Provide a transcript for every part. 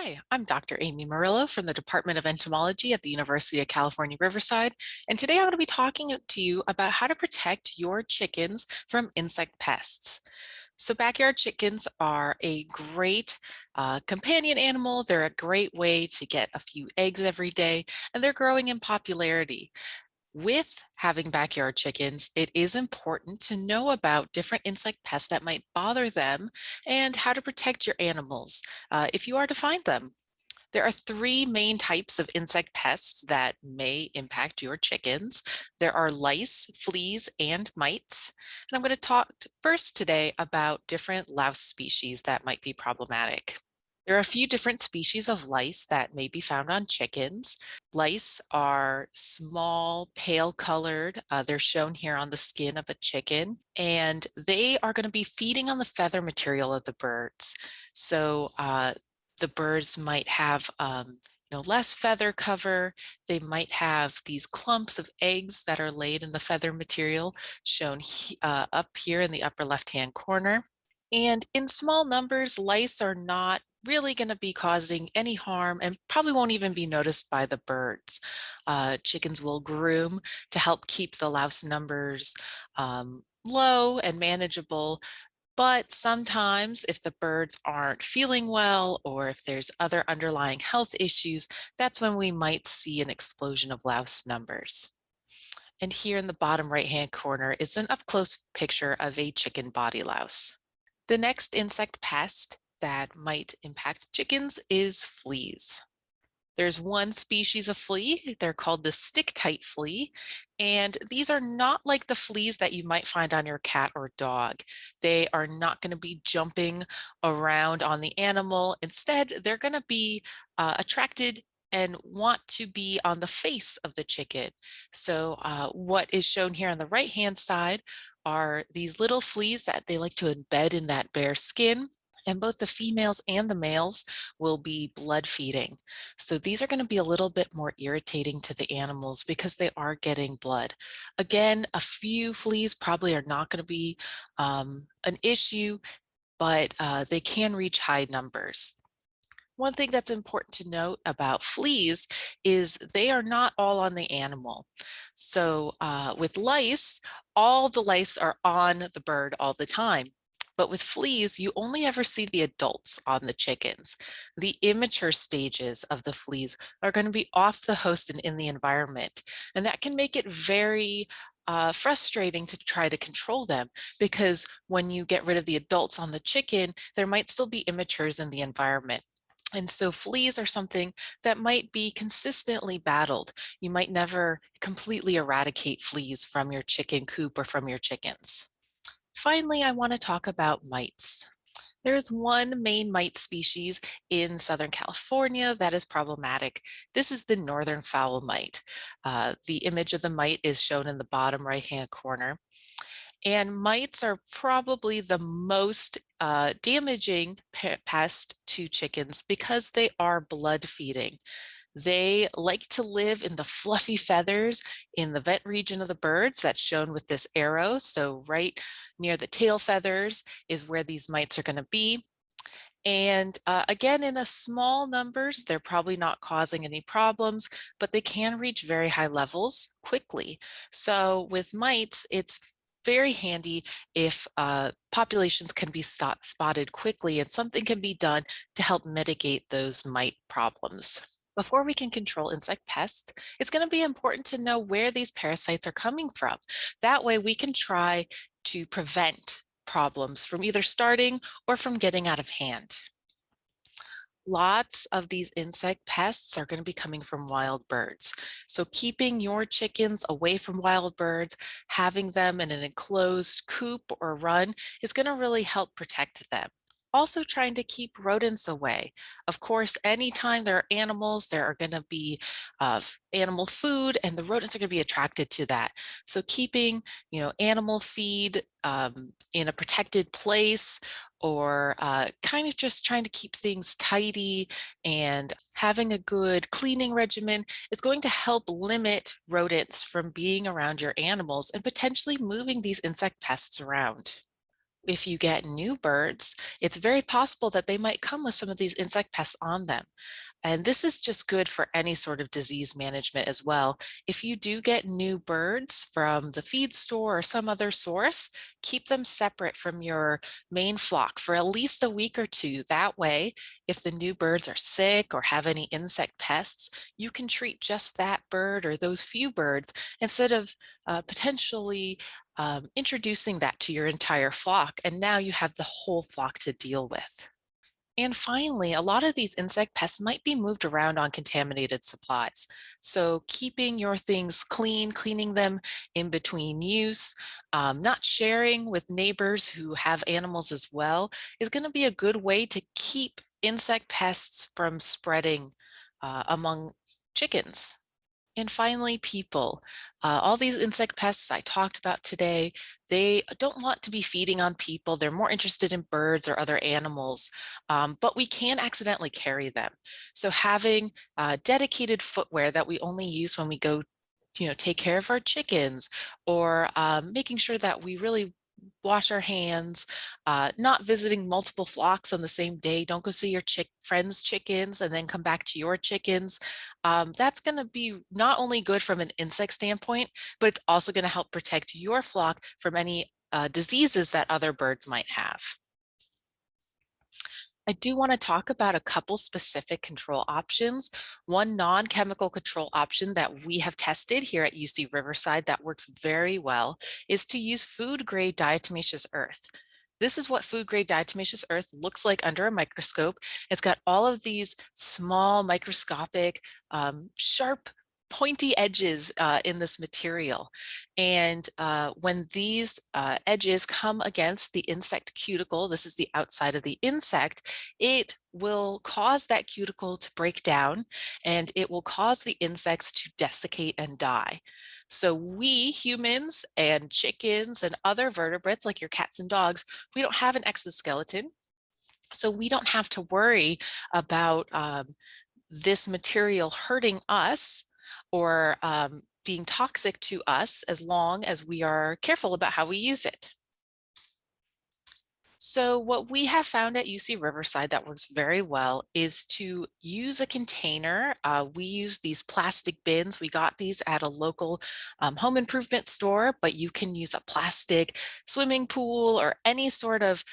Hi, I'm Dr. Amy Murillo from the Department of Entomology at the University of California, Riverside. And today I'm going to be talking to you about how to protect your chickens from insect pests. So backyard chickens are a great companion animal. They're a great way to get a few eggs every day, and they're growing in popularity. With having backyard chickens, it is important to know about different insect pests that might bother them and how to protect your animals if you are to find them. There are three main types of insect pests that may impact your chickens. There are lice, fleas, and mites. And I'm going to talk first today about different louse species that might be problematic. There are a few different species of lice that may be found on chickens. Lice are small, pale colored. They're shown here on the skin of a chicken, and they are going to be feeding on the feather material of the birds. So the birds might have less feather cover. They might have these clumps of eggs that are laid in the feather material shown up here in the upper left-hand corner. And in small numbers, lice are not really going to be causing any harm and probably won't even be noticed by the birds. Chickens will groom to help keep the louse numbers low and manageable, but sometimes if the birds aren't feeling well or if there's other underlying health issues, that's when we might see an explosion of louse numbers. And here in the bottom right-hand corner is an up-close picture of a chicken body louse. The next insect pest that might impact chickens is fleas. There's one species of flea, they're called the stick-tite flea, and these are not like the fleas that you might find on your cat or dog. They are not going to be jumping around on the animal. Instead, they're going to be attracted and want to be on the face of the chicken. So what is shown here on the right-hand side are these little fleas that they like to embed in that bare skin. And both the females and the males will be blood feeding. So these are going to be a little bit more irritating to the animals because they are getting blood. Again, a few fleas probably are not going to be an issue, but they can reach high numbers. One thing that's important to note about fleas is they are not all on the animal. So with lice, all the lice are on the bird all the time. But with fleas, you only ever see the adults on the chickens. The immature stages of the fleas are going to be off the host and in the environment. And that can make it very frustrating to try to control them, because when you get rid of the adults on the chicken, there might still be immatures in the environment. And so fleas are something that might be consistently battled. You might never completely eradicate fleas from your chicken coop or from your chickens. Finally, I want to talk about mites. There is one main mite species in Southern California that is problematic. This is the northern fowl mite. The image of the mite is shown in the bottom right-hand corner. And mites are probably the most damaging pest to chickens because they are blood feeding. They like to live in the fluffy feathers in the vent region of the birds that's shown with this arrow. So right near the tail feathers is where these mites are going to be. And again, in a small numbers, they're probably not causing any problems, but they can reach very high levels quickly. So with mites, it's very handy if populations can be spotted quickly and something can be done to help mitigate those mite problems. Before we can control insect pests, it's going to be important to know where these parasites are coming from. That way we can try to prevent problems from either starting or from getting out of hand. Lots of these insect pests are going to be coming from wild birds. So keeping your chickens away from wild birds, having them in an enclosed coop or run is going to really help protect them. Also trying to keep rodents away. Of course, anytime there are animals, there are going to be animal food, and the rodents are going to be attracted to that. So keeping, animal feed in a protected place, or kind of just trying to keep things tidy and having a good cleaning regimen is going to help limit rodents from being around your animals and potentially moving these insect pests around. if you get new birds, it's very possible that they might come with some of these insect pests on them. And this is just good for any sort of disease management as well. If you do get new birds from the feed store or some other source, keep them separate from your main flock for at least a week or two. That way, if the new birds are sick or have any insect pests, you can treat just that bird or those few birds instead of potentially introducing that to your entire flock. And now you have the whole flock to deal with. And finally, a lot of these insect pests might be moved around on contaminated supplies. So keeping your things clean, cleaning them in between use, not sharing with neighbors who have animals as well is going to be a good way to keep insect pests from spreading among chickens. And finally, people. All these insect pests I talked about today, they don't want to be feeding on people. They're more interested in birds or other animals, but we can accidentally carry them. So having dedicated footwear that we only use when we go, take care of our chickens, or making sure that we really wash our hands, not visiting multiple flocks on the same day. Don't go see your friends' chickens and then come back to your chickens. That's going to be not only good from an insect standpoint, but it's also going to help protect your flock from any diseases that other birds might have. I do want to talk about a couple specific control options. One non-chemical control option that we have tested here at UC Riverside that works very well is to use food-grade diatomaceous earth. This is what food-grade diatomaceous earth looks like under a microscope. It's got all of these small microscopic, sharp pointy edges in this material. And when these edges come against the insect cuticle, this is the outside of the insect, it will cause that cuticle to break down and it will cause the insects to desiccate and die. So we humans and chickens and other vertebrates like your cats and dogs, we don't have an exoskeleton. So we don't have to worry about this material hurting us or being toxic to us as long as we are careful about how we use it. So what we have found at UC Riverside that works very well is to use a container. We use these plastic bins. We got these at a local home improvement store, but you can use a plastic swimming pool or any sort of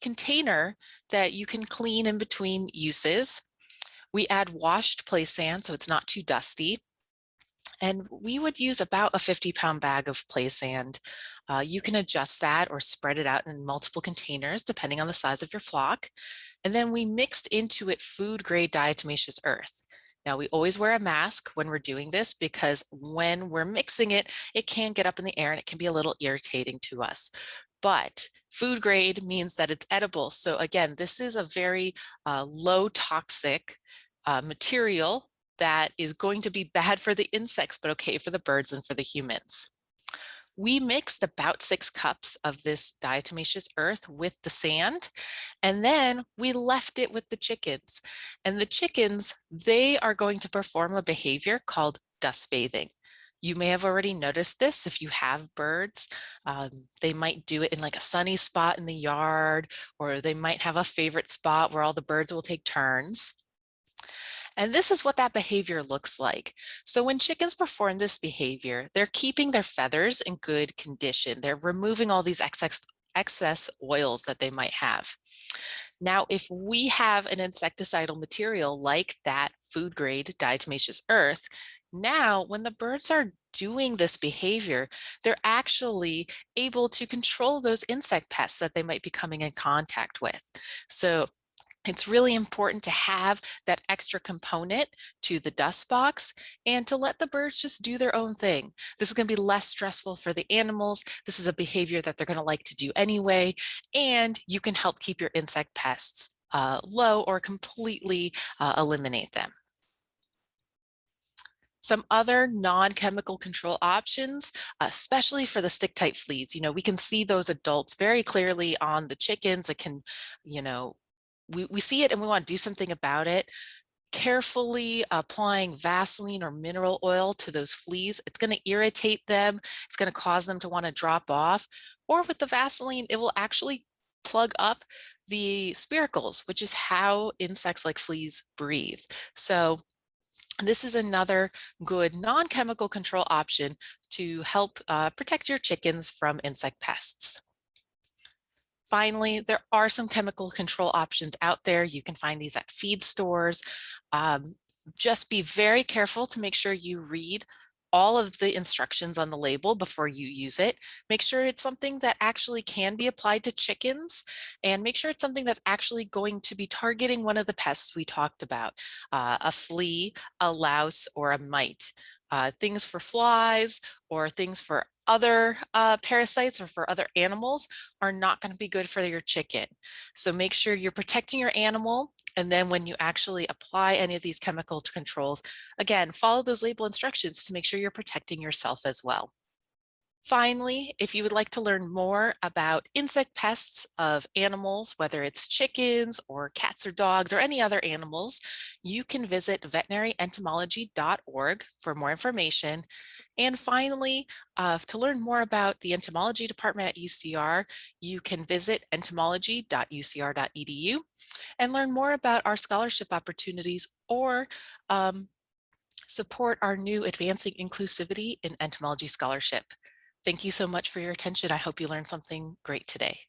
container that you can clean in between uses. We add washed play sand so it's not too dusty. And we would use about a 50-pound bag of play sand. You can adjust that or spread it out in multiple containers depending on the size of your flock. And then we mixed into it food-grade diatomaceous earth. Now we always wear a mask when we're doing this because when we're mixing it, it can get up in the air and it can be a little irritating to us. But food grade means that it's edible. So again, this is a very low toxic material that is going to be bad for the insects, but okay for the birds and for the humans. We mixed about 6 cups of this diatomaceous earth with the sand, and then we left it with the chickens. And the chickens, they are going to perform a behavior called dust bathing. You may have already noticed this if you have birds. They might do it in like a sunny spot in the yard, or they might have a favorite spot where all the birds will take turns. And this is what that behavior looks like. So when chickens perform this behavior, they're keeping their feathers in good condition. They're removing all these excess oils that they might have. Now, if we have an insecticidal material like that food grade diatomaceous earth, now when the birds are doing this behavior, they're actually able to control those insect pests that they might be coming in contact with. So it's really important to have that extra component to the dust box and to let the birds just do their own thing. This is going to be less stressful for the animals. This is a behavior that they're going to like to do anyway, and you can help keep your insect pests low or completely eliminate them. Some other non-chemical control options, especially for the stick-type fleas. We can see those adults very clearly on the chickens. It can, we see it and we want to do something about it. carefully applying Vaseline or mineral oil to those fleas, it's going to irritate them. It's going to cause them to want to drop off. Or with the Vaseline, it will actually plug up the spiracles, which is how insects like fleas breathe. So this is another good non-chemical control option to help protect your chickens from insect pests. Finally, there are some chemical control options out there. You can find these at feed stores. Just be very careful to make sure you read all of the instructions on the label before you use it. Make sure it's something that actually can be applied to chickens, and make sure it's something that's actually going to be targeting one of the pests we talked about, a flea, a louse, or a mite. Things for flies or things for other parasites or for other animals are not going to be good for your chicken. So make sure you're protecting your animal. And then when you actually apply any of these chemical controls, again, follow those label instructions to make sure you're protecting yourself as well. Finally, if you would like to learn more about insect pests of animals, whether it's chickens or cats or dogs or any other animals, you can visit veterinaryentomology.org for more information. And finally, to learn more about the entomology department at UCR, you can visit entomology.ucr.edu and learn more about our scholarship opportunities or support our new Advancing Inclusivity in Entomology Scholarship. Thank you so much for your attention. I hope you learned something great today.